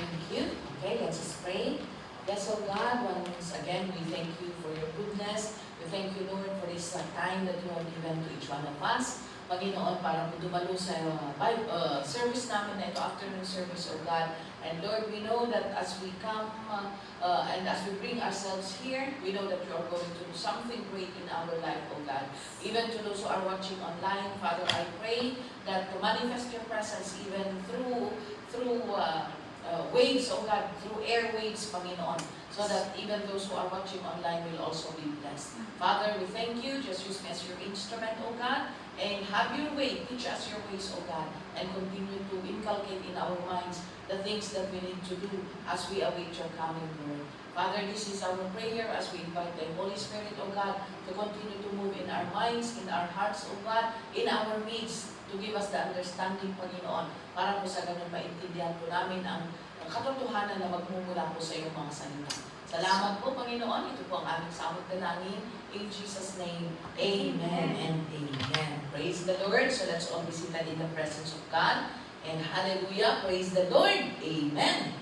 Thank you. Okay, let's just pray. Yes, oh God, once again, we thank you for your goodness. We thank you, Lord, for this time that you have given to each one of us. Panginoon, para po dumalo sa service namin na ito, afternoon service, oh God. And Lord, we know that as we come and as we bring ourselves here, we know that you are going to do something great in our life, oh God. Even to those who are watching online, Father, I pray that to manifest your presence even through waves, oh God, through airwaves, Panginoon, so that even those who are watching online will also be blessed. Father, we thank you. Just use me as your instrument, oh God, and have your way. Teach us your ways, oh God, and continue to inculcate in our minds the things that we need to do as we await your coming, Lord. Father, this is our prayer as we invite the Holy Spirit, oh God, to continue to move in our minds, in our hearts, oh God, in our midst, to give us the understanding, Panginoon, para po sa ganun maintindihan po namin ang katotohanan na magmumula po sa iyong mga salita. Salamat po, Panginoon. Ito po ang aming samot dalangin. In Jesus' name, amen and amen. Praise the Lord. So let's all be seated in the presence of God. And hallelujah, praise the Lord. Amen.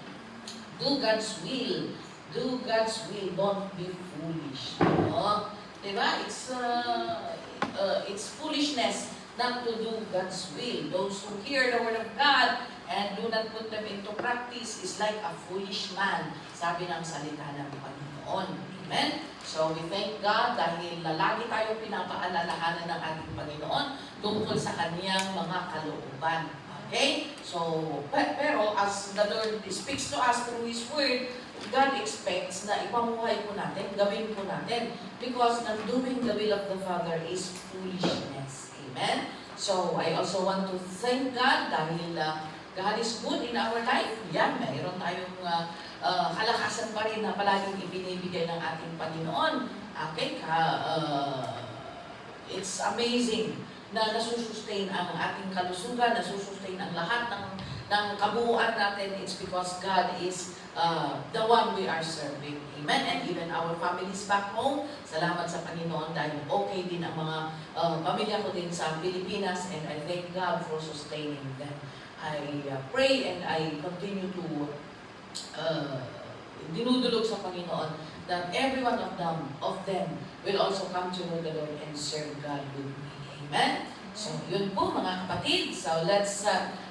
Do God's will. Do God's will. Don't be foolish. No? Diba? It's foolishness not to do God's will. Those who hear the word of God and do not put them into practice is like a foolish man, sabi ng salita ng Panginoon. Amen? So we thank God dahil lagi tayong pinapaalalahanan ng ating Panginoon tungkol sa kaniyang mga kalooban. Okay? So, pero as the Lord speaks to us through His Word, God expects na ipamuhay po natin, gawin po natin, because doing the will of the Father is foolishness. Amen? So, I also want to thank God dahil God is good in our life. Yan, mayroon tayong kalakasan pa rin na palaging ibinibigay ng ating Panginoon. Okay? It's amazing na nasusustain ang ating kalusugan, nasusustain ang lahat ng kabuuan natin. It's because God is the one we are serving. Amen? And even our families back home, salamat sa Panginoon dahil okay din ang mga pamilya ko din sa Pilipinas, and I thank God for sustaining them. I pray and I continue to dinudulog sa Panginoon that every one of them will also come to know the Lord and serve God with me. Amen? So, yun po mga kapatid. So, let's,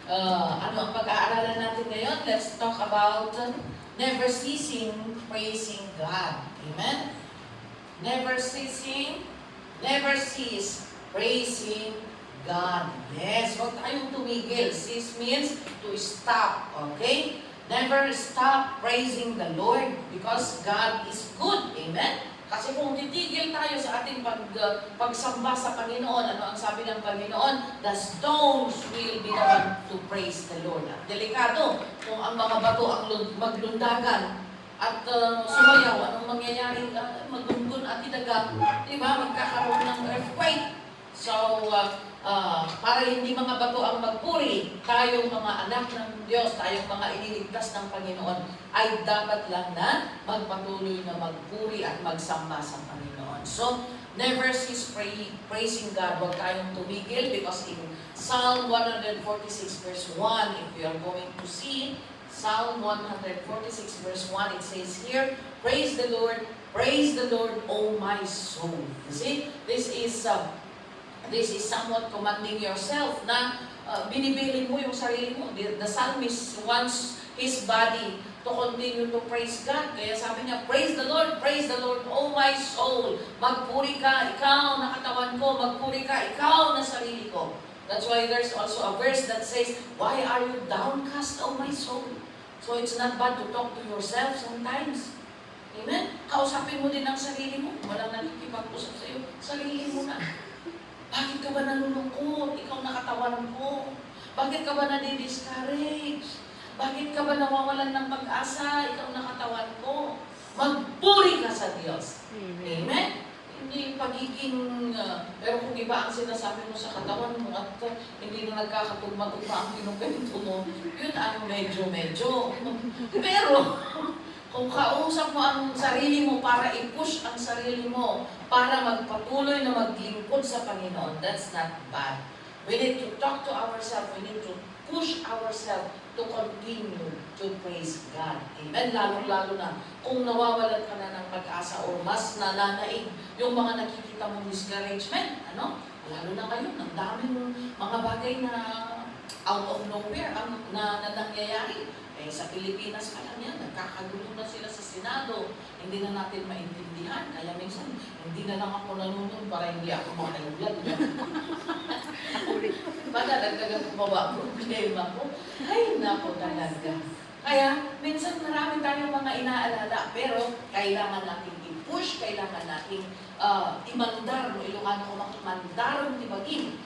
ano ang pag-aaralan natin ngayon? Let's talk about never ceasing praising God. Amen? Never cease praising God. Yes, huwag tayong tumigil. Cease means to stop. Okay? Never stop praising the Lord because God is good. Amen? Kasi kung titigil tayo sa ating pagsamba sa Panginoon, ano ang sabi ng Panginoon? The stones will be the one to praise the Lord. At delikado kung ang mga bato ang maglundagan at sumayaw, anong mangyayari? Magungun at idaga. Diba? Magkakaroon ng earthquake. So, para hindi mga bato ang magpuri, tayong mga anak ng Diyos, tayong mga iniligtas ng Panginoon, ay dapat lang na magpatuloy na magpuri at magsamba sa Panginoon. So, never cease praising God. Huwag tayong tumigil because in Psalm 146 verse 1, if you are going to see, Psalm 146 verse 1, it says here, praise the Lord, O my soul. You see, this is somewhat commanding yourself na binibilin mo yung sarili mo. The psalmist wants his body to continue to praise God. Kaya sabi niya, praise the Lord, O my soul. Magpuri ka, ikaw na katawan ko. Magpuri ka, ikaw na sarili ko. That's why there's also a verse that says, why are you downcast, O my soul? So it's not bad to talk to yourself sometimes. Amen? Kausapin mo din ang sarili mo. Walang nakikipag-usap sa iyo. Sarili mo na. Bakit ka ba nalulungkot? Ikaw na katawan ko. Bakit ka ba nadi-discourage? Bakit ka ba nawawalan ng pag-asa? Ikaw na katawan ko. Magpuri ka sa Diyos. Amen? Hindi pagiging, pero kung iba ang sinasabi mo sa katawan mo at hindi na nagkakatugma-tugma ang kinukwento mo, yun ang medyo. Pero, kung kausap mo ang sarili mo para i-push ang sarili mo, para magpatuloy na maglingkod sa Panginoon, that's not bad. We need to talk to ourselves. We need to push ourselves to continue to praise God. Amen? Lalo-lalo na kung nawawalan ka na ng pag-asa o mas nananaig yung mga nakikita mong discouragement. Ano? Lalo na ngayon, ang daming mga bagay na out of nowhere na nangyayari. Eh, sa Pilipinas pa lang yan, nagkakagulo na sila sa Senado. Hindi na natin maintindihan. Kaya minsan, hindi na lang ako nanonood para hindi ako makaiulan. Baka dagdagan ko ba ang problema ko? Ay, nako talaga. Kaya, minsan marami tayong mga inaalala, pero kailangan natin i-push, kailangan natin imandar, Ilocano ko mandarong tibagin.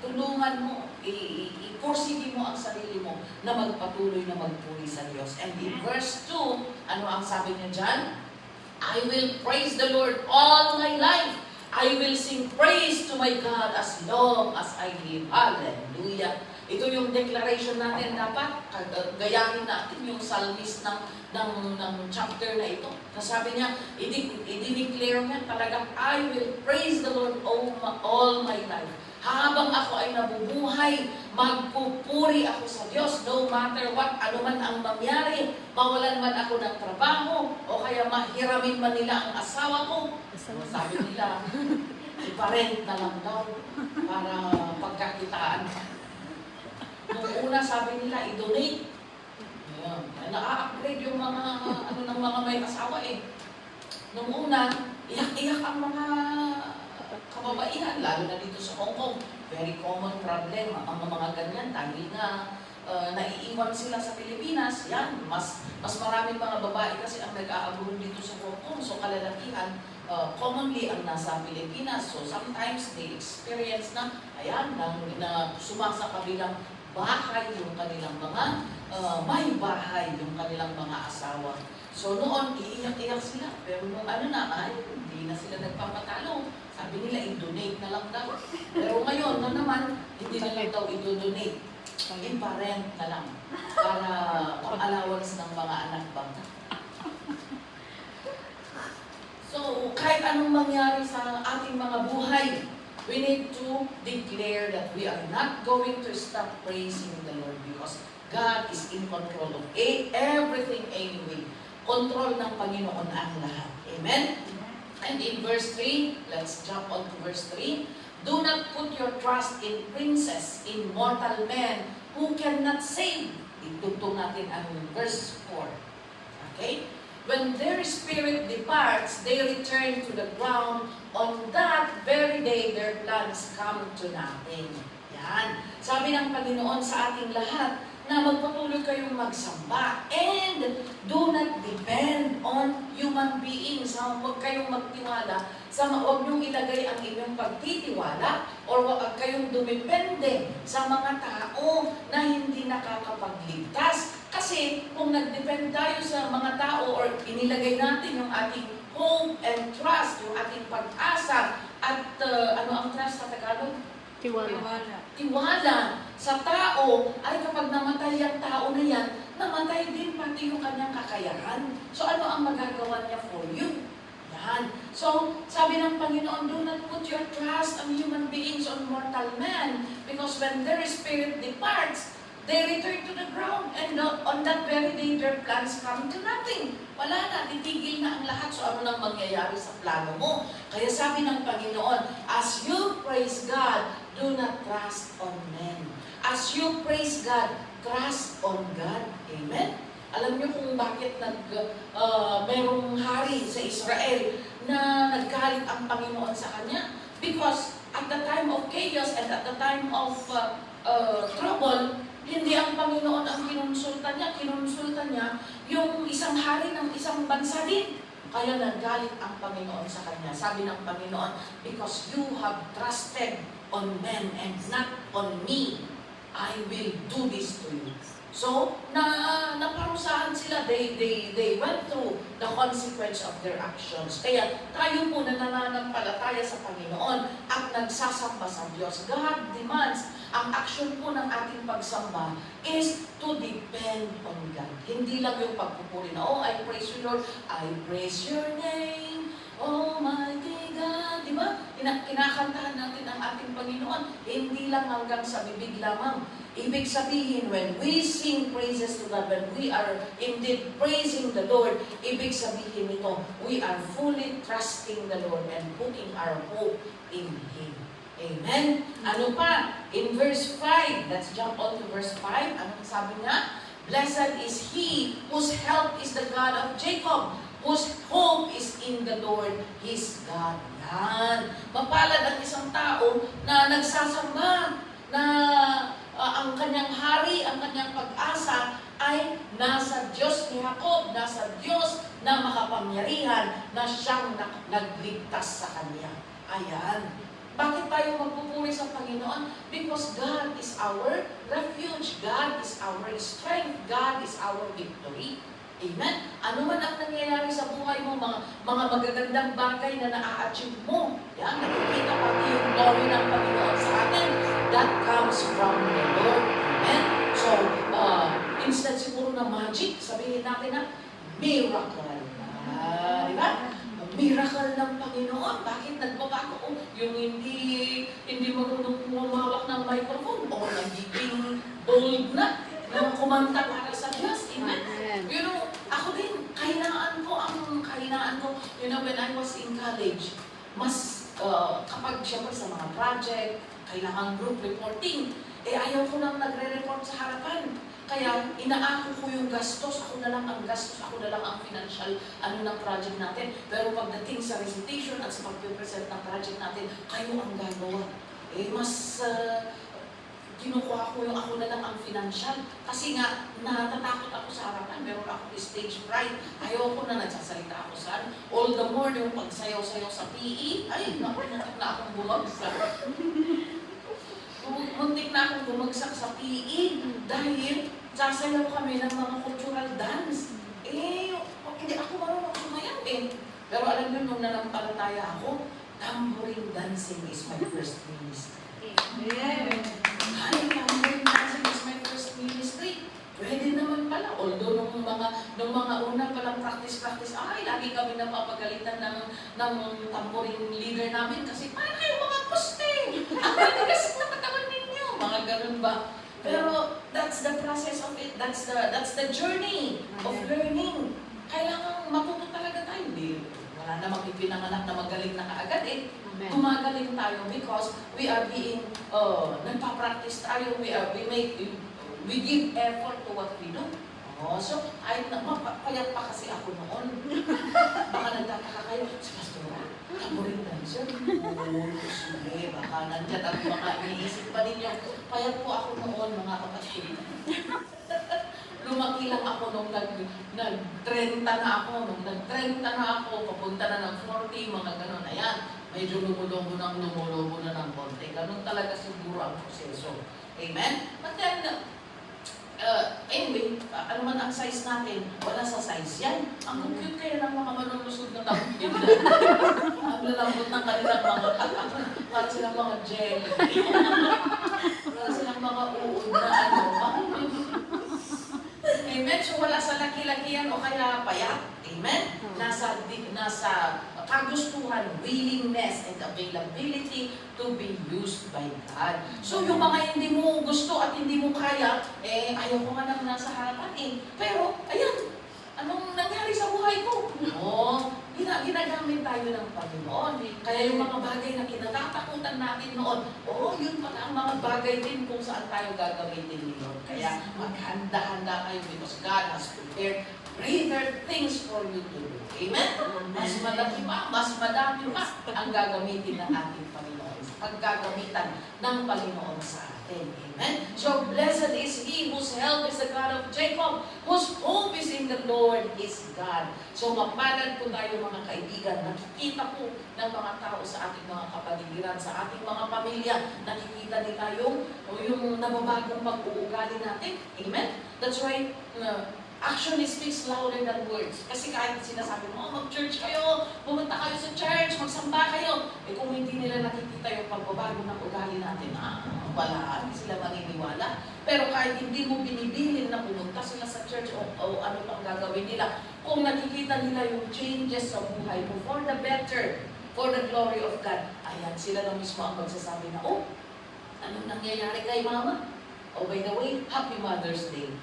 Tulungan mo, i-forsige mo ang sarili mo na magpatuloy na magpuri sa Diyos. And in verse 2, ano ang sabi niya dyan? I will praise the Lord all my life. I will sing praise to my God as long as I live. Hallelujah. Ito yung declaration natin dapat. Gayahin natin yung psalmist ng chapter na ito. Sabi niya, i-declare niya talagang, I will praise the Lord all my life. Habang ako ay nabubuhay, magpupuri ako sa Diyos, no matter what, ano man ang mangyari, mawalan man ako ng trabaho, o kaya mahiramin man nila ang asawa ko. Sabi nila, iparent na lang daw para pagkakitaan. Nung una sabi nila, i-donate. Na-upgrade yung mga, ng mga may asawa eh. Nung una, iyak-iyak ang mga kababaihan, lalo na dito sa Hong Kong. Very common problem, ang mga ganyan, dahil nga naiiwan sila sa Pilipinas, yan, mas maraming mga babae kasi ang nag-aabulong dito sa Hong Kong. So kalalakihan, commonly ang nasa Pilipinas. So sometimes they experience na, ayan, na sumasa kabilang bahay yung kanilang mga, may bahay yung kanilang mga asawa. So noon, iiyak-iyak sila. Pero nung ano na, hindi na sila nagpapatalo. Sabi nila, i-donate na lang daw. Pero ngayon, naman, hindi na lang daw i-donate. I-parent na lang. Para pang-allowance ng mga anak bang. So, kahit anong mangyari sa ating mga buhay, we need to declare that we are not going to stop praising the Lord because God is in control of everything anyway. Control ng Panginoon ang lahat. Amen? And in verse 3, let's jump on to verse 3. Do not put your trust in princes, in mortal men who cannot save. Itutong natin ang verse 4. Okay? When their spirit departs, they return to the ground. On that very day, their plans come to nothing. Yan. Sabi ng Panginoon sa ating lahat, na magpatuloy kayong magsamba and do not depend on human beings. Huwag kayong magtiwala, huwag niyong ilagay ang inyong pagtitiwala or huwag kayong dumepende sa mga tao na hindi nakakapagligtas. Kasi kung nag-depend tayo sa mga tao or inilagay natin yung ating hope and trust, yung ating pag-asa at ano ang trust sa Tagalog? Tiwala sa tao, ay kapag namatay ang tao na yan, namatay din pati yung kanyang kakayahan. So ano ang magagawa niya for you? Yan. So, sabi ng Panginoon, do not put your trust on human beings, on mortal man, because when their spirit departs, they return to the ground, and on that very day, their plans come to nothing. Wala na, titigil na ang lahat. So ano nang mangyayari sa plano mo? Kaya sabi ng Panginoon, as you praise God, do not trust on men. As you praise God, trust on God. Amen? Alam niyo kung bakit merong hari sa Israel na naggalit ang Panginoon sa kanya? Because at the time of chaos and at the time of trouble, hindi ang Panginoon ang kinonsulta niya yung isang hari ng isang bansa din. Kaya nagalit ang Panginoon sa kanya. Sabi ng Panginoon, because you have trusted on men and not on me, I will do this to you. So, naparusahan sila. They went through the consequence of their actions. Kaya tayo po na nananampalataya sa Panginoon at nagsasamba sa Diyos. God demands, ang action po ng ating pagsamba is to depend on God. Hindi lang yung pagpupuri na, oh, I praise you, Lord. I praise your name. Almighty God. Di ba? Kinakantahan natin ang ating Panginoon. Hindi lang hanggang sa bibig lamang. Ibig sabihin, when we sing praises to God, when we are indeed praising the Lord, ibig sabihin nito, we are fully trusting the Lord and putting our hope in Him. Amen? Ano pa? In verse 5, let's jump on to verse 5. Anong sabi nga? Blessed is he whose help is the God of Jacob, whose hope is in the Lord his God. Yan. Mapalad ang isang tao na nagsasamba na ang kanyang hari, ang kanyang pag-asa ay nasa Diyos ni Jacob, nasa Diyos na makapangyarihan na siyang nagligtas sa kanya. Ayan. Bakit tayo magpupuri sa Panginoon? Because God is our refuge. God is our strength. God is our victory. Amen? Ano man ang nangyayari sa buhay mo, mga magagandang bagay na na-achieve mo, yan, nakikita pati yung glory ng Panginoon sa atin, that comes from the Lord. Amen? So, instead siguro na magic, sabihin natin na miracle. Di ba? Miracle ng Panginoon. Bakit nagbabago? Yung hindi marunong humawak ng microphone o nagiging bold na kumanta para sa Diyos. Amen? You know, ako din, kahinaan ko, you know, when I was in college, mas kapag siyempre sa mga project, kailangan group reporting, ayaw ko nang nagre-report sa harapan. Kaya inaako ko yung gastos, ako na lang ang gastos, ako na lang ang financial ng project natin. Pero pagdating sa recitation at sa pag-present ng project natin, kayo ang gagawa. Mas kinukuha ko yung ako na lang ang financial. Kasi nga, natatakot ako sa harapan. Meron ako stage fright. Ayaw ko na nagsasalita ako saan. All the more yung pagsayaw-sayaw sa PE, ay, naku na akong bumagsak. Muntik na akong bumagsak sa PE dahil sasayaw kami ng mga cultural dance. Hindi ako marunong sumayaw Pero alam nyo, nung nanampalataya ako, tambourine dancing is my first ministry. Tambourine dancing is my first ministry. Pwede naman pala. Although nung mga una palang practice, lagi kami napapagalitan ng tambourine leader namin kasi paano kayo mga poste? Ang matigas na katawan ninyo. Mga ganun ba? Pero that's the process of it. That's the journey of learning. Kailangan matuto talaga tayo. Wala namang ipinanganak na magaling na kaagad Tumagaling tayo because we are being, nagpa-practice tayo. We give effort to what we do. So, kahit na mapayat pa kasi ako noon. Baka nagtataka kayo, si Pastora, tambourine dancer. Sige, baka nandiyan at mga iniisip pa ninyo. Payat po ako noon, mga kapatid. Lumaki lang ako nung nag-30 na ako, papunta na ng 40, mga ganun. Ayan, medyo lumulobo na ng konti. Ganun talaga siguro ang proseso. Amen? But then, anyway, ano man ang size natin, wala sa size yan. Ang cute kaya ng mga manulusog na tapos. Ang lalambot ng kanilang mga para silang mga jelly. Para silang mga uod na Amen? So wala sa laki-laki yan o kaya payat. Amen? Nasa kagustuhan, willingness, and availability to be used by God. So yung mga hindi mo gusto at hindi mo kaya, ayaw ko nga nang nasa harapan Pero, ayan, anong nangyari sa buhay ko? Ginagamit tayo ng Panginoon. Kaya yung mga bagay na kinatatakutan natin noon, yun pala ang mga bagay din kung saan tayo gagamitin ni Lord. Kaya maghanda-handa kayo because God has prepared greater things for you to do. Amen? Mas malaki pa, mas madami pa ang gagamitin ng ating Panginoon. Paggagamitan ng Panginoon sa atin. Amen? So, blessed is He whose help is the God of Jacob, whose hope is in the Lord is God. So, mapalad po tayo mga kaibigan. Nakikita po ng mga tao sa ating mga kapaligiran, sa ating mga pamilya. Nakikita din tayo yung nababagong pag-uugali natin. Amen? That's why, action speaks louder than words. Kasi kahit sinasabi mo, mag-church kayo, pumunta kayo sa church, magsamba kayo. Kung hindi nila nakikita yung pagbabago ng ugali natin, wala, hindi sila maniniwala. Pero kahit hindi mo binibilin na pumunta sila sa church o o ano pang gagawin nila. Kung nakikita nila yung changes sa buhay mo for the better, for the glory of God, ayan, sila na mismo ang magsasabi na, oh, anong nangyayari kay mama? Oh, by the way, Happy Mother's Day.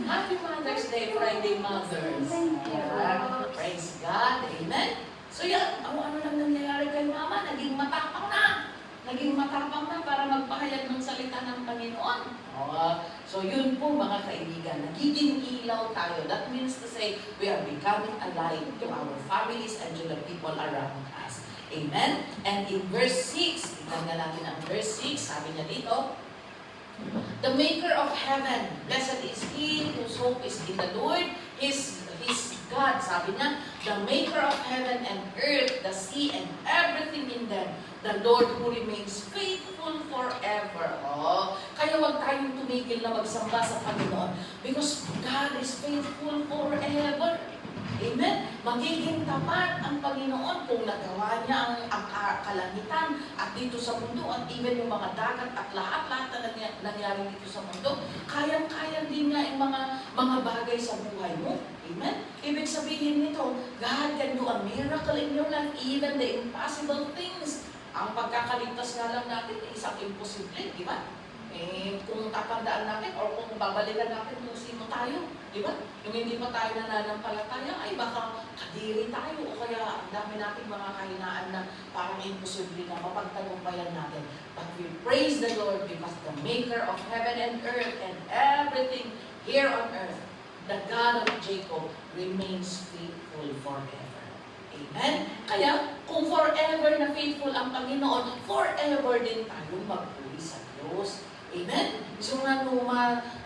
Happy Mother's Day, Friday Mothers. Yeah. Praise God. Amen. So yan, ano lang nangyayari kay mama? Naging matapang na. Naging matapang na para magpahayag ng salita ng Panginoon. So yun po mga kaibigan, nagiging ilaw tayo. That means to say, we are becoming a light to our families and to the people around us. Amen? And in verse 6, tingnan natin ang verse 6, sabi niya dito, the maker of heaven, blessed is he whose hope is in the Lord, his God, sabi niya, the maker of heaven and earth, the sea and everything in them, the Lord who remains faithful forever. Kaya huwag tayong tumigil na magsamba sa Panginoon because God is faithful forever. Amen? Magiging tapat ang Panginoon kung nagawa niya ang kalangitan at dito sa mundo at even yung mga dagat at lahat-lahat na nangyari dito sa mundo, kayang-kaya din niya yung mga bagay sa buhay mo. Amen? Ibig sabihin nito, God can do a miracle in your life, even the impossible things. Ang pagkakaligtas nga lang natin, isang imposible, di ba? Kung tatandaan natin or kung babalikan natin kung sino tayo, di ba? Yung hindi pa tayo nananampalataya, ay baka kadiri tayo o kaya ang dami nating mga kahinaan na parang imposible na mapagtagumpayan natin. But we praise the Lord because the maker of heaven and earth and everything here on earth, the God of Jacob, remains faithful forever. Amen? Kaya, kung forever na faithful ang Panginoon, forever din tayo magpuri sa Diyos. Amen? So nga,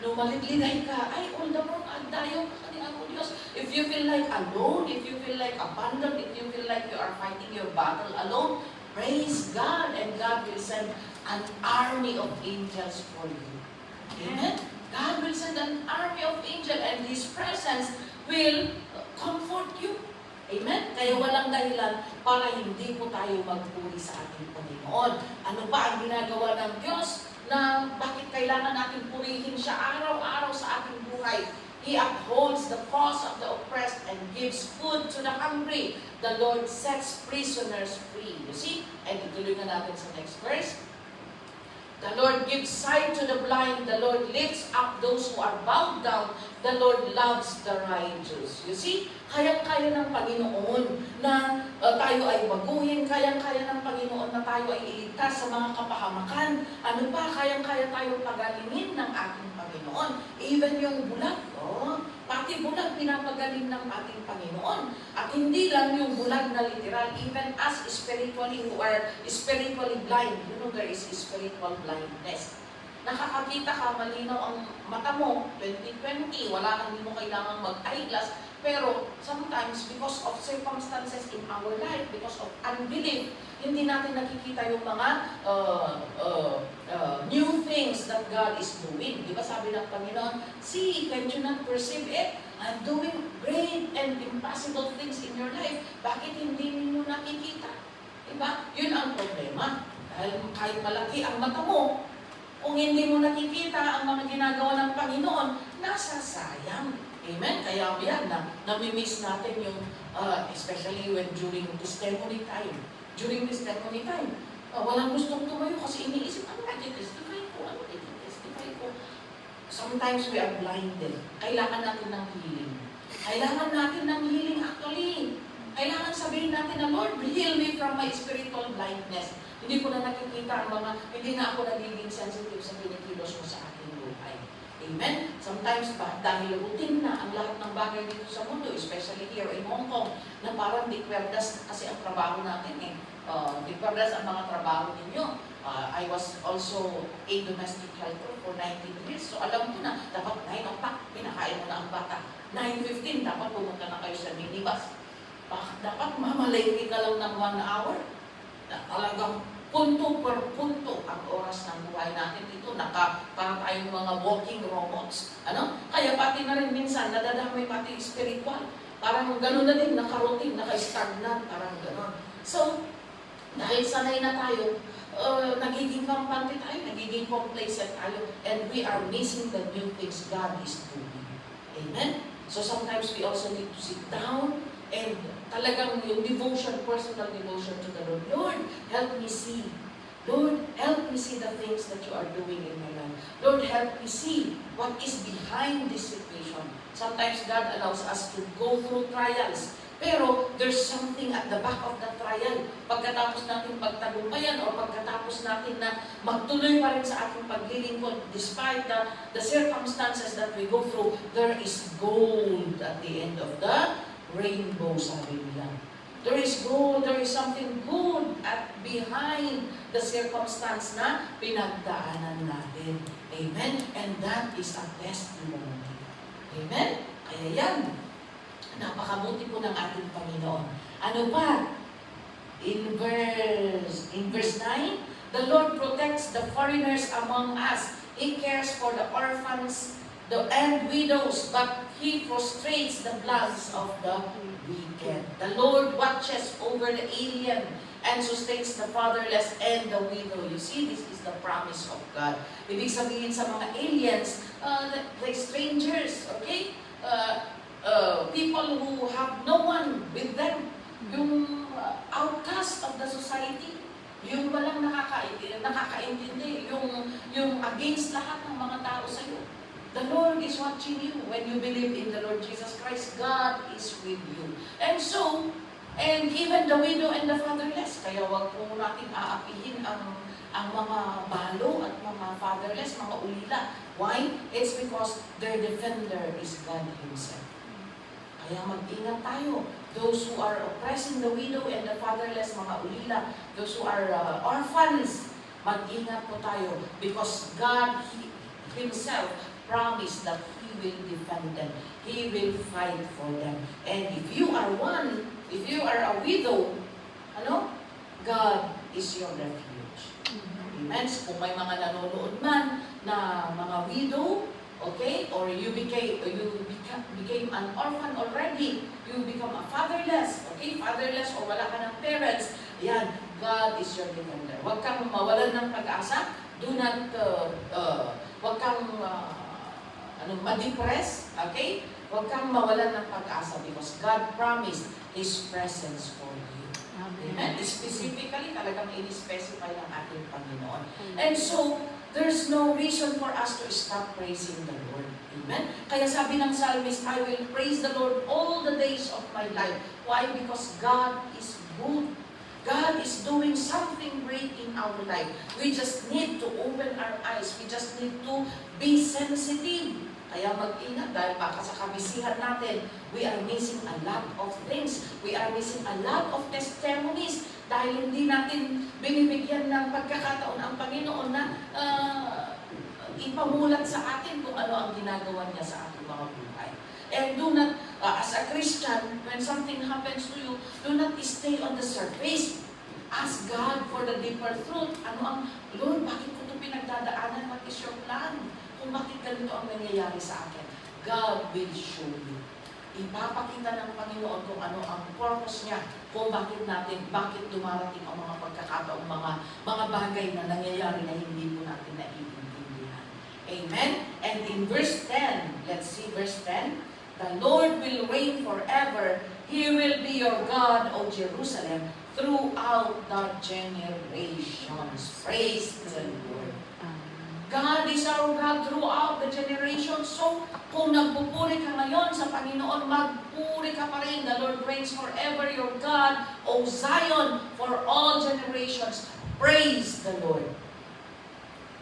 lumalitligay ka, ay, all the more, dayo ka kanina ko Diyos. If you feel like alone, if you feel like abandoned, if you feel like you are fighting your battle alone, praise God, and God will send an army of angels for you. Amen? God will send an army of angels, and His presence will comfort you. Amen? Kaya walang dahilan para hindi po tayo magpuri sa ating Panginoon. Ano ba ang ginagawa ng Diyos na bakit kailangan natin purihin siya araw-araw sa ating buhay? He upholds the cause of the oppressed and gives food to the hungry. The Lord sets prisoners free. You see? And ituloy na natin sa next verse. The Lord gives sight to the blind. The Lord lifts up those who are bowed down. The Lord loves the righteous. You see? Kayang-kaya ng Panginoon na tayo ay baguhin. Kayang-kaya ng Panginoon na tayo ay iligtas sa mga kapahamakan. Ano pa? Kayang-kaya tayo pagalingin ng ating Panginoon. Even yung bulag. Pati bulag pinapagaling ng ating Panginoon. At hindi lang yung bulag na literal, even us spiritually who are spiritually blind. You know, there is spiritual blindness. Nakakakita ka, malinaw ang mata mo, 2020, hindi mo kailangang mag-eyeglass, pero sometimes because of circumstances in our life, because of unbelief, hindi natin nakikita yung mga new things that God is doing. Di ba sabi ng Panginoon, see, can you not perceive it? I'm doing great and impossible things in your life. Bakit hindi ninyo nakikita? Di ba? Yun ang problema. Dahil kahit malaki ang mata mo, kung hindi mo nakikita ang mga ginagawa ng Panginoon, nasasayang. Amen? Kaya yan, nami-miss natin yung, especially when during testimony time. During testimony time, walang gustong tumayo kasi iniisip, ano i-testify ko? Ano i-testify ko? Sometimes we are blinded. Kailangan natin ng healing. Kailangan natin ng healing actually. Kailangan sabihin natin na, Lord, heal me from my spiritual blindness. Hindi ko na nakikita ang hindi na ako nagiging sensitive sa kinikilos mo sa aking buhay. Amen? Sometimes dahil routine na ang lahat ng bagay dito sa mundo, especially here in Hong Kong, na parang dikwerdas kasi ang trabaho natin dikwerdas ang mga trabaho ninyo. I was also a domestic helper for 19 years. So alam ko na, dapat 9 o'clock, pinakain mo na ang bata. 9:15, dapat pumunta na kayo sa minibus. Dapat mamalengke ka lang ng 1 hour. Talagang punto per punto ang oras ng buhay natin dito. Parang tayong mga walking robots. Kaya pati na rin minsan, nadadamay pati spiritual. Parang gano'n na din, nakaroutine, naka-stagnant, parang gano'n. So, Dahil sanay na tayo, nagiging kampante tayo, nagiging complacent tayo, and we are missing the new things God is doing. Amen? So sometimes we also need to sit down and talagang yung devotion, personal devotion to the Lord. Lord, help me see. Lord, help me see the things that you are doing in my life. Lord, help me see what is behind this situation. Sometimes God allows us to go through trials. Pero there's something at the back of the trial. Pagkatapos natin pagtagumpayan o pagkatapos natin na magtuloy pa rin sa ating paglilingkod, despite the circumstances that we go through, there is gold at the end of the rainbow, sabi nila. There is gold, there is something good at behind the circumstance na pinagdaanan natin. Amen? And that is a testimony. Amen? Kaya yan, napakabuti po ng ating Panginoon. Ano pa? In verse 9, the Lord protects the foreigners among us. He cares for the orphans and widows, but He frustrates the plans of the wicked. The Lord watches over the alien and sustains the fatherless and the widow. You see, this is the promise of God. Ibig sabihin sa mga aliens, like strangers, okay? People who have no one with them, yung outcast of the society, yung walang nakakaintindi, yung against lahat ng mga tao sa iyo. The Lord is watching you when you believe in the Lord Jesus Christ. God is with you. And so, and even the widow and the fatherless, kaya wag po natin aapihin ang mga balo at mga fatherless, mga ulila. Why? It's because their defender is God Himself. Kaya mag-ingat tayo. Those who are oppressing the widow and the fatherless, mga ulila, those who are orphans, mag-ingat po tayo because God Himself promised that He will defend them. He will fight for them. And if you are a widow, God is your refuge. Amen? Kung may mga nanonood man na mga widow, okay? Or you became an orphan already. You become a fatherless. Okay? Fatherless or wala ka ng parents. Yan, God is your defender. Huwag kang mawalan ng pag-asa. Do not, huwag kang ma-depress. Okay? Huwag kang mawalan ng pag-asa because God promised His presence for you. Amen? Specifically, talagang in-specify ng ating Panginoon. And so, there's no reason for us to stop praising the Lord. Amen? Kaya sabi ng psalmist, I will praise the Lord all the days of my life. Why? Because God is good. God is doing something great in our life. We just need to open our eyes. We just need to be sensitive. Kaya mag-ingat dahil baka sa kabisihan natin, we are missing a lot of things. We are missing a lot of testimonies dahil hindi natin binibigyan ng pagkakataon ang Panginoon na ipamulat sa atin kung ano ang ginagawa niya sa ating mga buhay. And do not, as a Christian, when something happens to you, do not stay on the surface. Ask God for the deeper truth. Ano ang, Lord, bakit ko ito pinagdadaanan? What is your plan? Kung bakit ganito ang nangyayari sa akin? God will show you. Ipapakita ng Panginoon kung ano ang purpose niya, kung bakit dumarating ang mga pagkakataong mga bagay na nangyayari na hindi po natin naiintindihan. Amen? And in verse 10, let's see verse 10, the Lord will reign forever. He will be your God, O Jerusalem, throughout the generations. Praise the Lord. God is our God throughout the generations. So, kung nagpupuri ka ngayon sa Panginoon, magpuri ka pa rin. The Lord reigns forever, your God, O Zion, for all generations. Praise the Lord.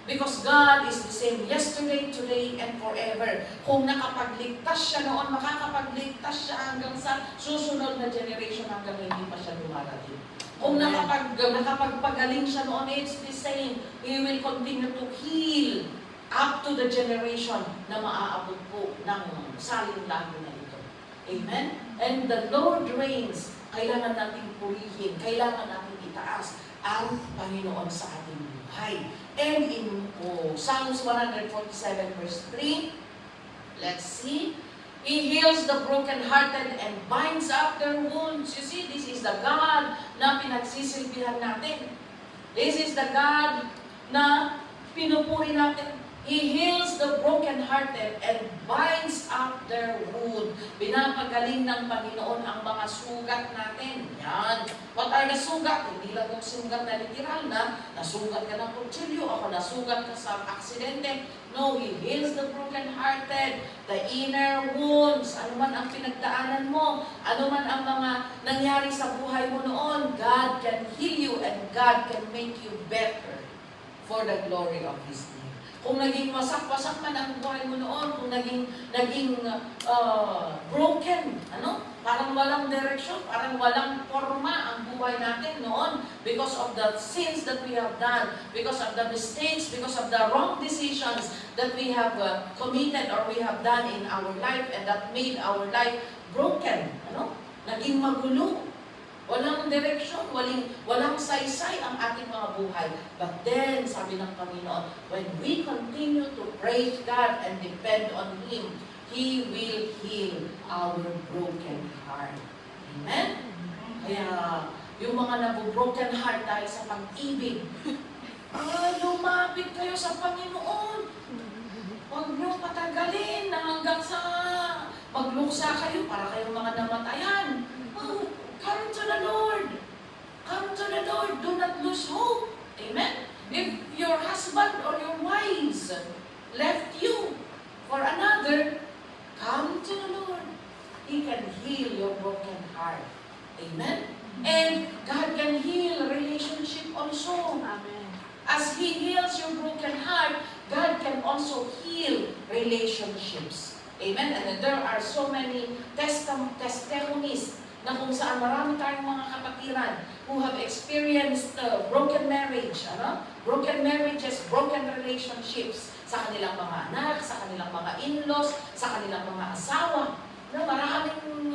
Because God is the same yesterday, today, and forever. Kung nakapagligtas siya noon, makakapagligtas siya hanggang sa susunod na generation hanggang hindi pa siya dumarating. Kung nakapagpagaling siya noon, it's the same. He will continue to heal up to the generation na maaabot po ng saling lago na ito. Amen? And the Lord reigns. Kailangan natin purihin, kailangan natin itaas ang Panginoon sa ating buhay. And in Psalms 147 verse 3, let's see, He heals the brokenhearted and binds up their wounds. You see, this is the God na pinagsisilbihan natin. This is the God na pinupuri natin. He heals the brokenhearted and binds up their wound. Pinapagaling ng Panginoon ang mga sugat natin. Yan. What are the sugat? Hindi lang yung sugat na literal na nasugat ka ng kutsilyo, ako nasugat ka sa aksidente. No, He heals the brokenhearted, the inner wounds, ano man ang pinagdaanan mo, ano man ang mga nangyari sa buhay mo noon, God can heal you and God can make you better for the glory of His name. Kung naging wasak-wasak man ang buhay mo noon, kung naging broken, parang walang direction, parang walang forma ang buhay natin noon because of the sins that we have done, because of the mistakes, because of the wrong decisions that we have committed or we have done in our life and that made our life broken. Naging magulo. Walang direksyon, walang saysay ang ating mga buhay. But then, sabi ng Panginoon, when we continue to praise God and depend on Him, He will heal our broken heart. Amen? Kaya, yung mga nabubroken heart dahil sa pag-ibig, lumapit kayo sa Panginoon. Huwag niyo patagalin na hanggang sa magluksa kayo para kayong mga namatayan. Come to the Lord. Come to the Lord. Do not lose hope. Amen? If your husband or your wives left you for another, come to the Lord. He can heal your broken heart. Amen? And God can heal relationship also. Amen. As He heals your broken heart, God can also heal relationships. Amen? And there are so many testimonies na kung saan marami tayong mga kapatiran who have experienced broken marriage, broken marriages, broken relationships sa kanilang mga anak, sa kanilang mga in-laws, sa kanilang mga asawa, na maraming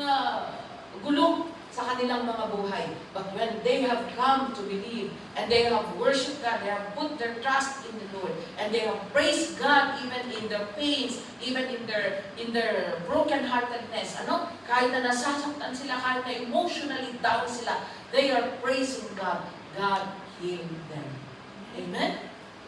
gulo sa kanilang mga buhay. But when they have come to believe and they have worshiped God, they have put their trust in the Lord, and they have praised God even in their pains, even in their broken-heartedness. Kahit na nasasaktan sila, kahit na emotionally down sila, they are praising God. God healed them. Amen?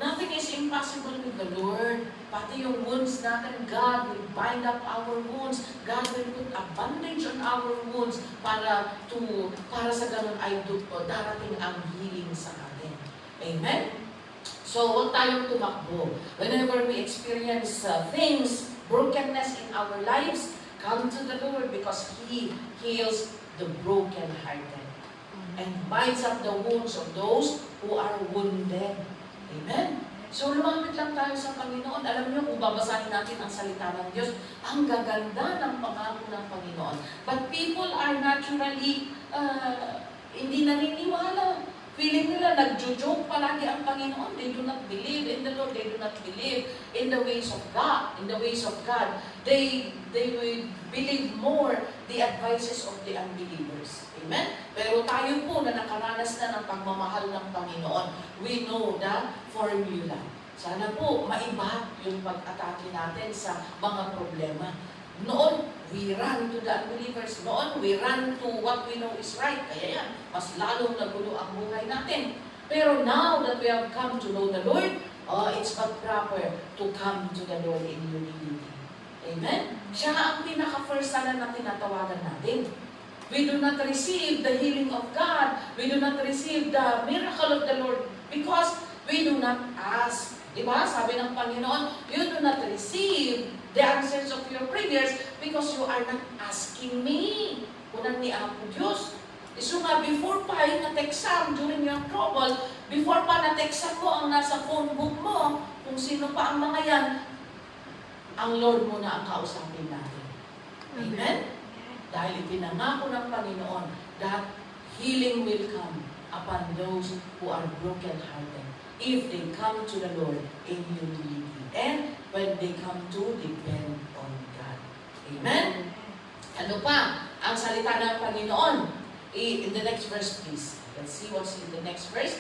Nothing is impossible with the Lord. Pati yung wounds natin, God will bind up our wounds. God will put a bandage on our wounds para sa ganun ay darating ang healing sa atin. Amen? So, huwag tayong tumakbo. Whenever we experience things, brokenness in our lives, come to the Lord because He heals the broken-hearted and binds up the wounds of those who are wounded. Amen? So, lumapit lang tayo sa Panginoon. Alam niyo, kung babasahin natin ang salita ng Diyos, ang gaganda ng pangako ng Panginoon. But people are naturally hindi naniniwala. Feeling nila, nagjo-joke palagi ang Panginoon. They do not believe in the Lord. They do not believe in the ways of God. In the ways of God. They will believe more the advices of the unbelievers. Amen? Pero tayo po na nakaranas na ng pagmamahal ng Panginoon, we know the formula. Sana po maiba yung pag-atake natin sa mga problema. Noon, we run to the unbelievers. Noon, we run to what we know is right. Kaya yan, mas lalong nagulo ang buhay natin. Pero now that we have come to know the Lord, it's but proper to come to the Lord in humility. Amen? Siya ang pinaka-first na tinatawagan natin. We do not receive the healing of God. We do not receive the miracle of the Lord because we do not ask. Diba? Sabi ng Panginoon, you do not receive the answers of your prayers because you are not asking me. Unang ni Apo Diyos. So nga, before pa na-textan during your trouble, before pa na-textan mo ang nasa phone book mo, kung sino pa ang mga yan, ang Lord mo na ang kausapin natin. Amen? Dahil ipinangako ng Panginoon that healing will come upon those who are broken-hearted if they come to the Lord in humility and when they come to depend on God. Amen? Ano pa ang salita ng Panginoon? In the next verse, please. Let's see what's in the next verse.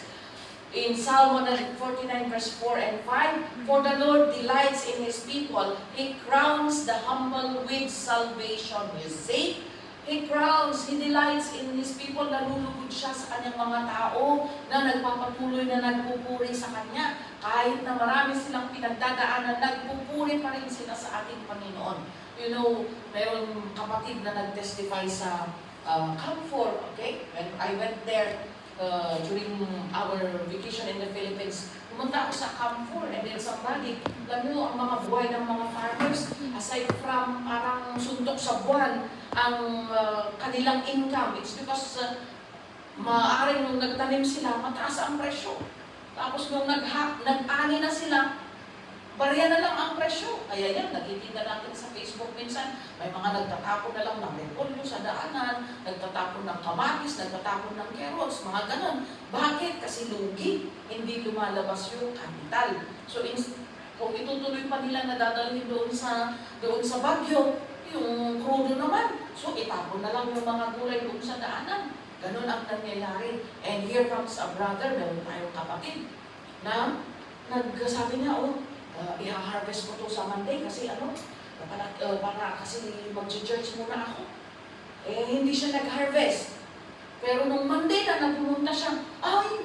In Psalm 149 verse 4 and 5, for the Lord delights in His people. He crowns the humble with salvation. You see? He crowns, He delights in His people. Nalulugod siya sa kanyang mga tao na nagpapatuloy na nagpupuri sa Kanya. Kahit na marami silang pinagdadaanan, nagpupuri pa rin sila sa ating Panginoon. You know, mayroong kapatid na nag-testify sa Camphor, okay? When I went there during our vacation in the Philippines, pumunta ako sa Camphor and then somebody, alam nyo, ang mga buhay ng mga farmers, aside from parang suntok sa buwan, ang kanilang income, it's because maaaring nung nagtanim sila, mataas ang presyo. Tapos nung nag-ani na sila, barya na lang ang presyo. Kaya yan, nakikita natin sa Facebook minsan, may mga nagtatapon na lang ng repolyo sa daanan, nagtatapon ng kamatis, nagtatapon ng carrots, mga ganon. Bakit? Kasi lugi, hindi lumalabas yung kapital. So, kung itutuloy pa nila na dadalhin doon sa Baguio, yung crudo naman. So, itapon na lang yung mga gulay doon sa daanan. Ganon ang nangyayari. And here comes a brother, meron tayong kapatid, na nagsabi niya, i-harvest ko to sa Monday kasi para kasi mag-church muna ako. Hindi siya nag-harvest. Pero nung Monday na nagpumunta siya,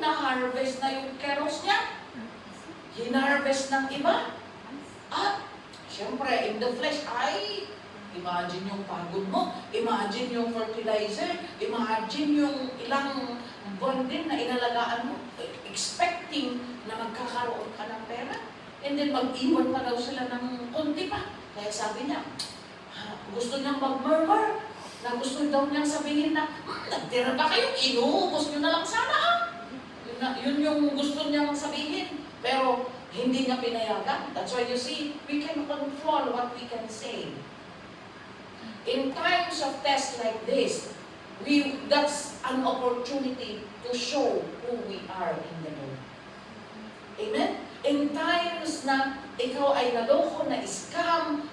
na-harvest na yung carrots niya. Hinarvest ng iba. At, syempre, in the flesh, imagine yung pagod mo, imagine yung fertilizer, imagine yung ilang buwan din na inalagaan mo, expecting na magkakaroon ka ng pera. And then mag-iwan pa daw sila ng konti pa. Kaya sabi niya, gusto niyang mag-murmur, na gusto daw niyang sabihin na, nagtira ba kayo? Inuubos niyo na lang sana. Yun yung gusto niyang sabihin. Pero hindi niya pinayagan. That's why you see, we can control what we can say. In times of tests like this, that's an opportunity to show who we are in the Lord. Amen? In times na ikaw ay naloko, na-scam,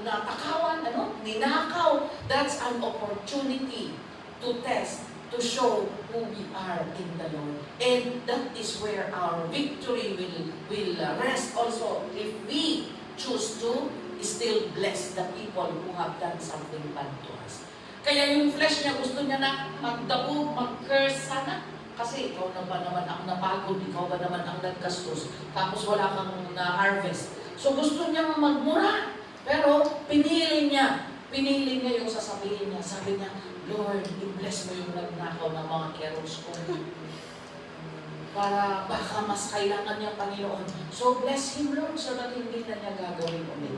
natakawan, ninakaw, that's an opportunity to test, to show who we are in the Lord. And that is where our victory will rest also if we choose to still bless the people who have done something bad to us. Kaya yung flesh niya, gusto niya na magdabog, mag-curse sana. Kasi ikaw na ba naman ang napagod, ikaw ba naman ang naggastos, tapos wala kang na-harvest. So gusto niyang magmura, pero pinili niya yung sasabihin niya. Sabi niya, Lord, i-bless mo yung nagnakaw ng mga carrots ko. Para baka mas kailangan niya Panginoon. So bless him, Lord, so that hindi na niya gagawin ulit.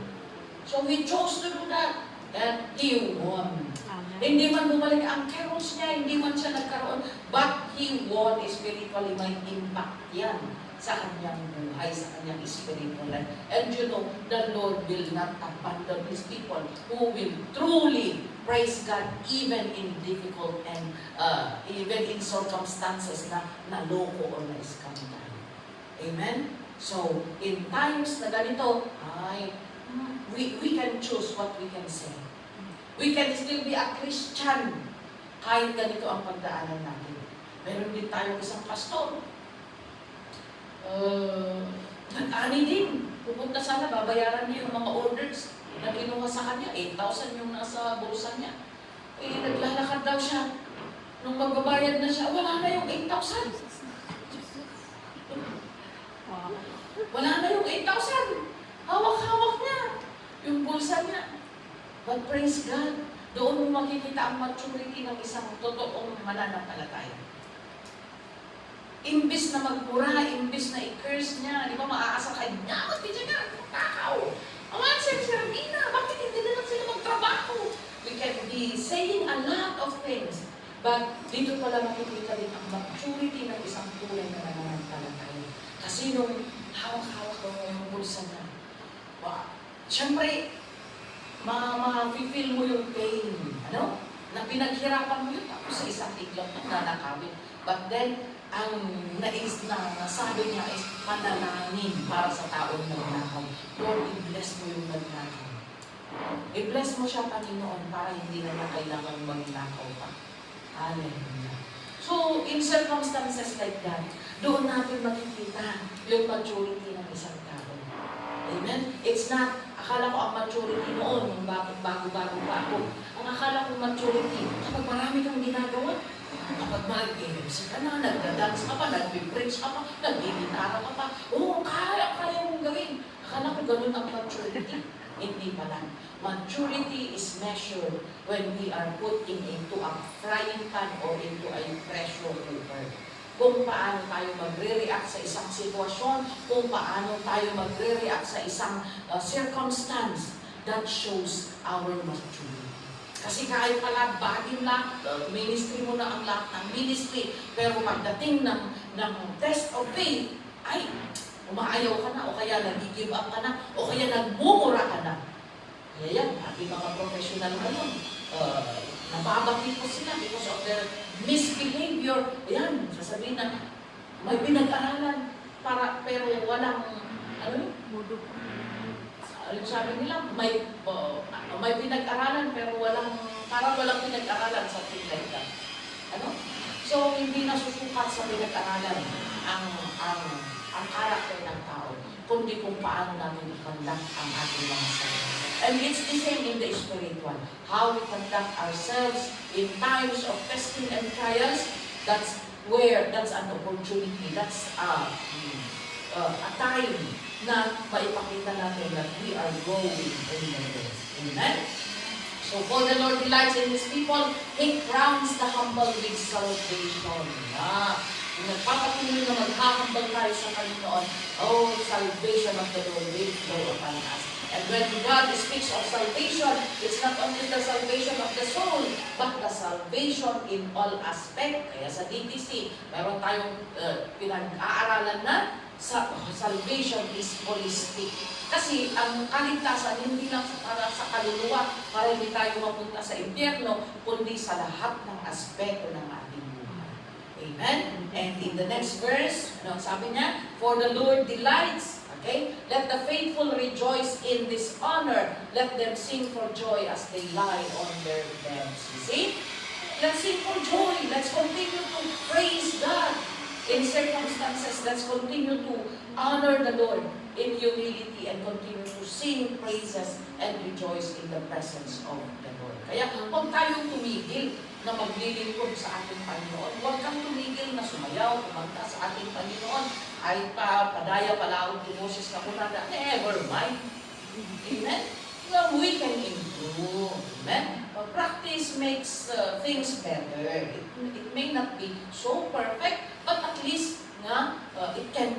So we chose to do that. And he won. Hindi man bumalik ang carrots niya, hindi man siya nagkaroon, but he won spiritually. May impact yan sa kanyang buhay, sa kanyang spiritual life. And you know, the Lord will not abandon His people who will truly praise God even in difficult and even in circumstances na naloko o na-scam tayo. Amen? So, in times na ganito, we can choose what we can say. We can still be a Christian kahit ganito ang pagdaanan natin. Meron din tayong isang pastor. Nag-ani din. Pupunta sana, babayaran niya yung mga orders na kinuha sa kanya. 8,000 yung nasa bulsa niya. Naglalakad daw siya. Nung magbabayad na siya, wala na yung 8,000. Wala na yung 8,000. Hawak-hawak niya yung bulsa niya. But praise God, doon mo makikita ang maturity ng isang totoong mananampalataya. Imbis na magmura, imbis na i-curse niya, di ba maaasal kayo, nyamot, di dyan nga, takaw. Awan siya, Serafina, bakit hindi na lang sila magtrabaho? We can be saying a lot of things, but dito pala makikita din ang maturity ng isang tunay na mananampalataya. Kasi nung hawak-hawak ko yung bulsa niya, siyempre, ma-feel mo yung pain, na pinaghirapan mo yun, tapos sa isang iglap na nanakawin. But then, ang nasabi niya is panalangin para sa taong nagnakaw. Lord, i-bless mo yung nagnakaw. I-bless mo siya, Panginoon, para hindi na niya kailangan magnakaw pa. Hallelujah. So, in circumstances like that, Doon natin makikita yung maturity ng isang tao. Amen? It's not, akala ko ang maturity noon, yung bago-bago pa ako. Ang akala ko maturity, kapag marami kang ginagawa, kapag mag-MC ka na, nagda-dance ka pa, nag-preach ka pa, nag-gitara ka pa, kaya mong gawin. Akala ko ganun ang maturity. Hindi pala. Maturity is measured when we are putting into a frying pan or into a pressure cooker. Kung paano tayo magre-react sa isang sitwasyon, kung paano tayo magre-react sa isang circumstance, that shows our maturity. Kasi kahit pala baging lahat, ministry mo na ang lahat ng ministry, pero pagdating ng test of faith, ay, umaayaw ka na, o kaya nag-give up ka na, o kaya nagmumura ka na. Kaya yan, ating mga professional ngayon, nababakit po sila because of their misbehavior. Ayan, sasabihin na may pinag-aralan, pero walang, sabi nila, may pinag-aralan pero parang walang pinag-aralan sa like that. So, hindi nasusukat sa pinag-aralan ang karakter ng tao, kundi kung paano natin i-conduct ang ating mga sarili. And it's the same in the spiritual. How we conduct ourselves in times of testing and trials, that's an opportunity, that's a time na maipakita natin that we are growing in the Lord. Amen? So, for the Lord delights in His people, He crowns the humble with salvation. Kung nagpapatuloy na maghahambal tayo sa Panginoon, salvation of the Lord will flow upon us. And when God speaks of salvation, it's not only the salvation of the soul, but the salvation in all aspects. Kaya sa DTC, mayroon tayong pinag-aaralan na salvation is holistic. Kasi ang kaligtasan hindi lang para sa kaluluwa, para hindi tayo mapunta sa impyerno, kundi sa lahat ng aspeto ng ating buhay. Amen? And in the next verse, sabi niya? For the Lord delights. Okay? Let the faithful rejoice in this honor. Let them sing for joy as they lie on their beds. You see? Let's sing for joy. Let's continue to praise God. In circumstances, let's continue to honor the Lord in humility and continue to sing praises and rejoice in the presence of the Lord. Kaya huwag tayong tumigil na maglilingkod sa ating Panginoon. Huwag kang tumigil na sumayaw, kumanta sa ating Panginoon. Ay padaya palaog di Moses na kunada. Never mind. Amen? Well, we can improve. Amen? Practice makes things better. It may not be so perfect, but at least it can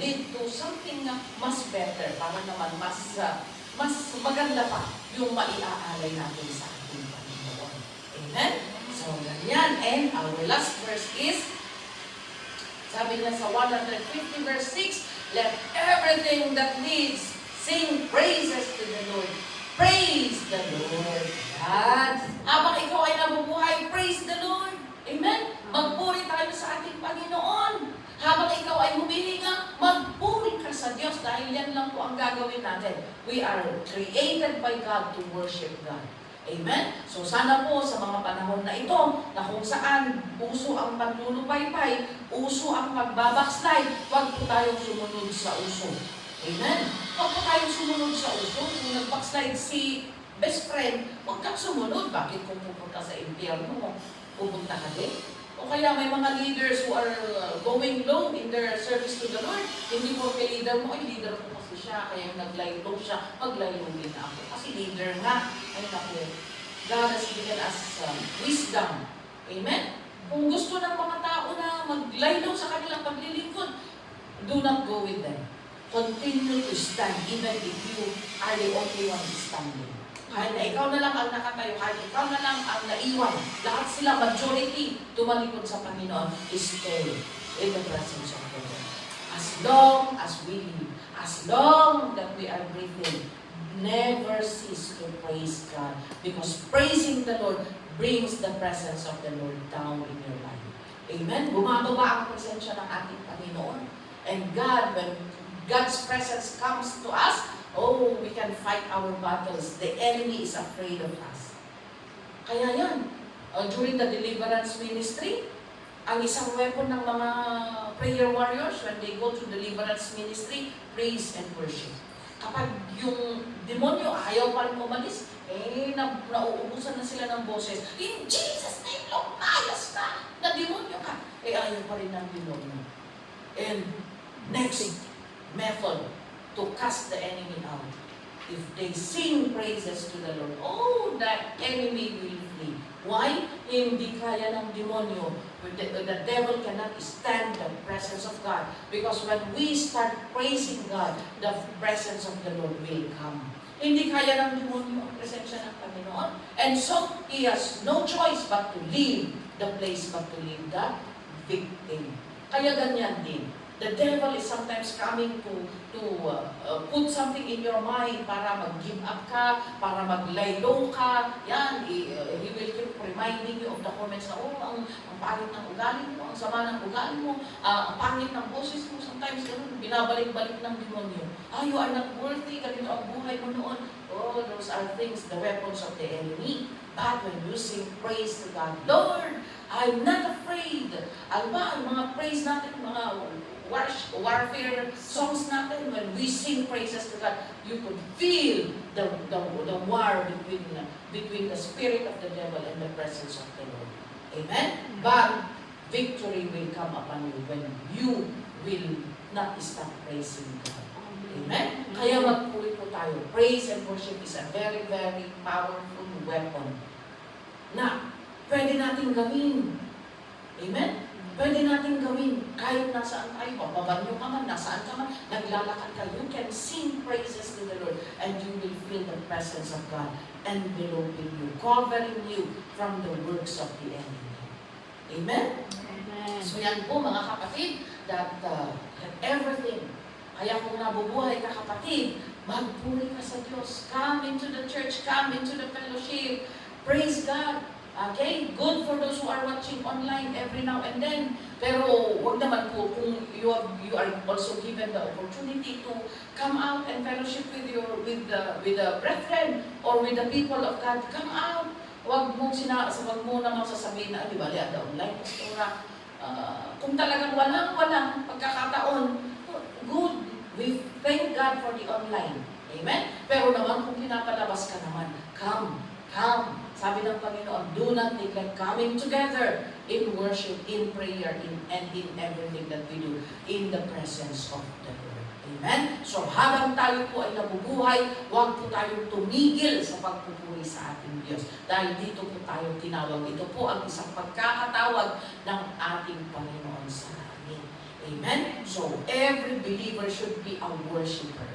lead to something mas better, para naman mas maganda pa yung maiaalay natin sa ating Panginoon. Amen? So, ganyan. And our last verse is, sabi niya sa 150 verse 6, let everything that lives sing praises to the Lord. Praise the Lord. Yan. Habang ikaw ay nabubuhay, praise the Lord. Amen? Magpuri tayo sa ating Panginoon. Habang ikaw ay humihinga, magpuri ka sa Diyos dahil yan lang po ang gagawin natin. We are created by God to worship God. Amen? So sana po sa mga panahon na ito, na kung saan uso ang paglulupaypay, uso ang pagbabackslide, huwag po tayong sumunod sa uso. Amen? Huwag po tayong sumunod sa uso. Kung nag-backslide si best friend, huwag kang sumunod. Bakit kung pupunta sa impyerno mo, pupunta ka din? O kaya may mga leaders who are going low in their service to the Lord. Hindi po kay leader mo, ay leader ko kasi siya, kaya nag-lie low siya, mag-lie low din ako. Kasi leader nga. Ay naku, God has given us wisdom. Amen? Kung gusto ng mga tao na mag-lie low sa kanilang paglilingkod, do not go with them. Continue to stand even if you are the only one standing. Kahit na ikaw na lang ang nakatayo, kahit ikaw na lang ang naiwan, lahat sila, majority, tumalikod sa Panginoon, stay in the presence of the Lord. As long as we live, as long that we are breathing, never cease to praise God. Because praising the Lord brings the presence of the Lord down in your life. Amen? Bumababa ang presensya ng ating Panginoon. And God, when God's presence comes to us, we can fight our battles. The enemy is afraid of us. Kaya yan, during the deliverance ministry, ang isang weapon ng mga prayer warriors, when they go to deliverance ministry, praise and worship. Kapag yung demonyo ayaw pa rin umalis, nauubusan na sila ng boses. In Jesus' name, lumayas na demonyo ka. Ayaw pa rin ng demonyo. And next method to cast the enemy out. If they sing praises to the Lord, the enemy will flee. Why? Hindi kaya ng demonyo. The devil cannot stand the presence of God. Because when we start praising God, the presence of the Lord will come. Hindi kaya ng demonyo ang presensya ng Panginoon. And so, he has no choice but to leave the place, but to leave the victim. Kaya ganyan din. The devil is sometimes coming to put something in your mind para mag-give up ka, para mag-lie low ka. Yan, he will keep reminding you of the comments na, ang pangit ng ugali mo, ang sama ng ugali mo, ang pangit ng boses mo. Sometimes, binabalik-balik ng demonyo. You are not worthy, ganito ang buhay mo noon. Those are things, the weapons of the enemy. But when you sing praise to God, Lord, I'm not afraid. Ang mga praise natin, mga warfare songs natin, when we sing praises to God, you could feel the war between the spirit of the devil and the presence of the Lord. Amen? But victory will come upon you when you will not stop praising God. Amen? Kaya magpuri po tayo. Praise and worship is a very, very powerful weapon na pwede natin gawin. Amen? Pwede natin gawin kahit nasaan tayo, mababanyo ka man, nasaan ka man, naglalakad ka, you can sing praises to the Lord and you will feel the presence of God enveloping you, covering you from the works of the enemy. Amen? Amen. So yan po mga kapatid, that everything, kaya kung nabubuhay ka kapatid, magpuri ka sa Diyos, come into the church, come into the fellowship, praise God. Okay? Good for those who are watching online every now and then. Pero wag naman po kung you are also given the opportunity to come out and fellowship with the brethren or with the people of God. Come out. Wag mo namang sasabihin na, di ba, ada online, pastora. Kung talagang walang pagkakataon, good. We thank God for the online. Amen? Pero naman kung pinapalabas ka naman, come. Sabi ng Panginoon, do not neglect coming together in worship, in prayer, and in everything that we do in the presence of the Lord. Amen? So habang tayo po ay nabubuhay, huwag po tayong tumigil sa pagpupuri sa ating Diyos. Dahil dito po tayo tinawag. Ito po ang isang pagkakatawag ng ating Panginoon sa atin. Amen? So every believer should be a worshiper.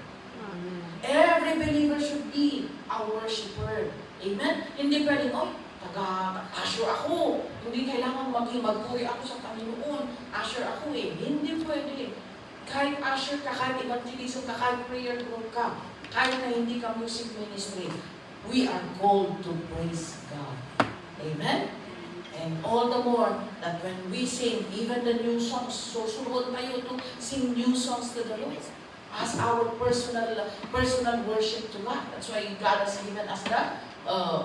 Every believer should be a worshiper. Amen? Hindi pwedeng, taga-usher ako. Hindi kailangan magpuri ako sa Panginoon. Usher ako eh. Hindi pwede. Kahit usher ka, kahit evangelism ka, kahit prayer group ka, kahit na hindi ka music ministry, we are called to praise God. Amen? And all the more that when we sing, even the new songs, susunod tayo to sing new songs to the Lord as our personal worship to God. That's why God has given us the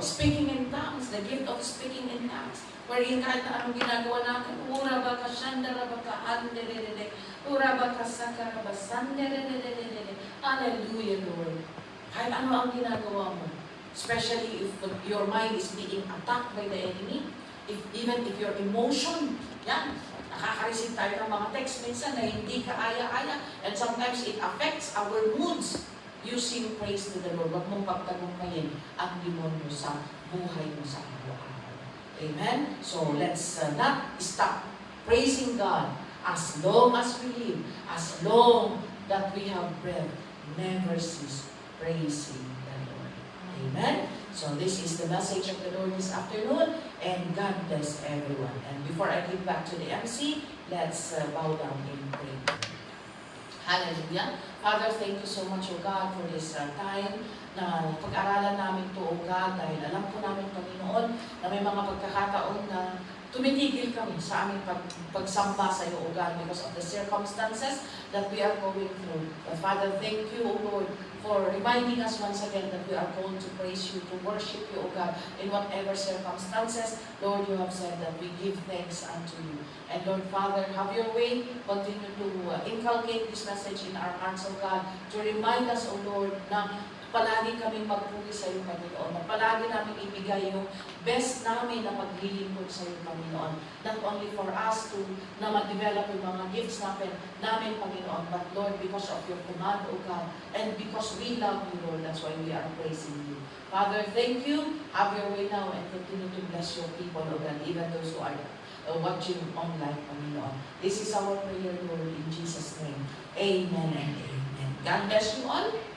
speaking in tongues, the gift of speaking in tongues. Wherein kahit na anong ginagawa natin, urabaka shandarabaka andererere, urabaka sakaraba sandererere. Hallelujah, Lord. Kahit ano ang ginagawa mo, especially if your mind is being attacked by the enemy, even if your emotion, yan, nakaka-receive tayo ng mga text minsan na hindi ka aya-aya, and sometimes it affects our moods. You sing praise to the Lord. Huwag mong pagtagumpayin ang demonyo sa buhay mo sa araw-araw. Amen? So let's not stop praising God as long as we live, as long that we have breath. Never cease praising the Lord. Amen? So this is the message of the Lord this afternoon, and God bless everyone. And before I give back to the MC, let's bow down in prayer. Hallelujah. Father, thank you so much, O God, for this time na pag-aralan namin to, O God, dahil alam po namin, Panginoon, na may mga pagkakataon na tumitigil kami sa aming pagsamba sa iyo, O God, because of the circumstances that we are going through. But Father, thank you, O Lord, for reminding us once again that we are called to praise you, to worship you, O God, in whatever circumstances. Lord, you have said that we give thanks unto you. And Lord, Father, have your way. Continue to inculcate this message in our hearts, O God, to remind us, O Lord, na palagi kaming magpuri sa iyo, Panginoon, na palagi namin ibigay yung best namin na paglilingkod sa iyo, Panginoon. Not only for us to na mag-develop yung mga gifts namin, Panginoon, but Lord, because of your command, O God, and because we love you, Lord, that's why we are praising you. Father, thank you. Have your way now and continue to bless your people, O God, even those who are watching online, Panginoon. This is our prayer, Lord, in Jesus' name. Amen and amen. God bless you all.